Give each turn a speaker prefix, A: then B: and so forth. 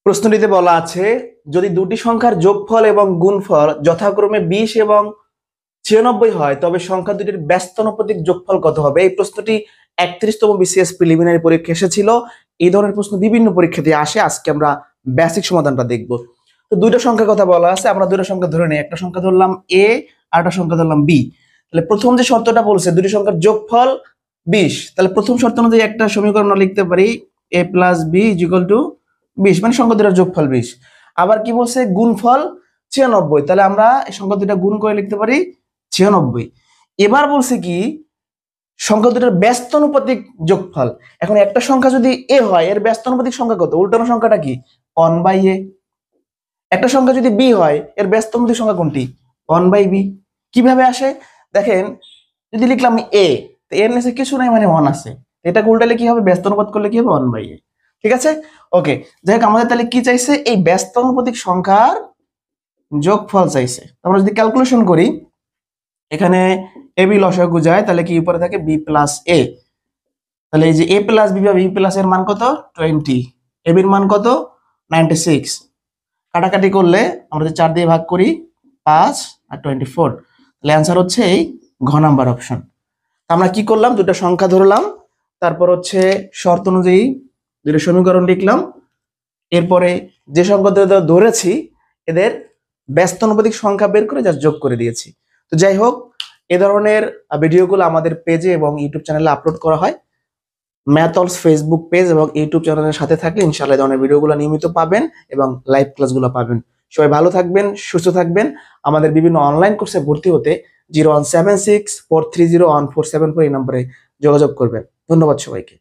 A: প্রশ্নটিতে বলা আছে যদি দুটি সংখ্যার যোগফল এবং গুণফল যথাক্রমে 20 এবং 96 হয় তবে সংখ্যা দুটির ব্যস্তানুপাতিক যোগফল কত হবে। এই প্রশ্নটি 31তম বিসিএস প্রিলিমিনারি পরীক্ষা এসেছিল। এই ধরনের প্রশ্ন বিভিন্ন পরীক্ষাতে আসে। আজকে আমরা বেসিক সমাধানটা দেখব। তো দুইটা সংখ্যার কথা বলা আছে, আমরা দুইটা সংখ্যা ধরে নিই। একটা সংখ্যা ধরলাম এ আর একটা সংখ্যা ধরলাম বি। তাহলে প্রথম যে শর্তটা বলছে দুটি সংখ্যার যোগফল 20, তাহলে প্রথম শর্ত অনুযায়ী একটা সমীকরণ লিখতে পারি a plus B is equal to 20, মানে সংখ্যা দুটার যোগফল 20। আবার কি বলছে গুণফল 96, তাহলে আমরা এই সংখ্যা দুটা গুণ করে লিখতে পারি 96। এবার বলছে কি সংখ্যা দুটার ব্যস্তানুপাতিক যোগফল। এখন একটা সংখ্যা যদি এ হয় এর ব্যস্তানুপাতিক সংখ্যা কত, উল্টানো সংখ্যাটা কি 1/a। একটা সংখ্যা যদি বি হয় এর ব্যস্তানুপাতিক সংখ্যা কোনটি 1/b। কিভাবে আসে দেখেন, যদি লিখলাম এ, তো এর নিচে কিছু নাই মানে 1 আছে, এটা উল্টালে কি হবে, ব্যস্তানুপাত করলে কি হবে 1/a। ঠিক আছে, ওকে। যাই হোক, আমাদের তাহলে কি চাইছে, এই ব্যস্তানুপাতিক সংখ্যার যোগফল চাইছে। আমরা যদি ক্যালকুলেশন করি, এখানে এ বি লসাগু যায়, তাহলে কি উপরে থাকে বি প্লাস এ। তাহলে এই যে এ প্লাস বি বা বি প্লাস এর মান কত 20, এ বির মান কত 96। কাটাকাটি করলে আমরা যদি 4 দিয়ে ভাগ করি 5 আর 24, তাহলে অ্যান্সার হচ্ছে এই ঘ নাম্বার অপশন। আমরা কি করলাম, দুটো সংখ্যা ধরলাম, তারপর হচ্ছে শর্ত অনুযায়ী দুটো সমীকরণ লিখলাম, এরপরে যে সংখ্যা ধরেছি এদের ব্যস্তানুপাতিক সংখ্যা বের করে জাস্ট যোগ করে দিয়েছি। তো যাই হোক, এ ধরনের ভিডিওগুলো আমাদের পেজে এবং ইউটিউব চ্যানেলে আপলোড করা হয়। ম্যাথলস ফেসবুক পেজ এবং ইউটিউব চ্যানেলের সাথে থাকলে ইনশাআল্লাহ এই ধরনের ভিডিওগুলো নিয়মিত পাবেন এবং লাইভ ক্লাসগুলো পাবেন। সবাই ভালো থাকবেন, সুস্থ থাকবেন। আমাদের বিভিন্ন অনলাইন কোর্সে ভর্তি হতে 01764301474 এই নম্বরে যোগাযোগ করবেন। ধন্যবাদ সবাইকে।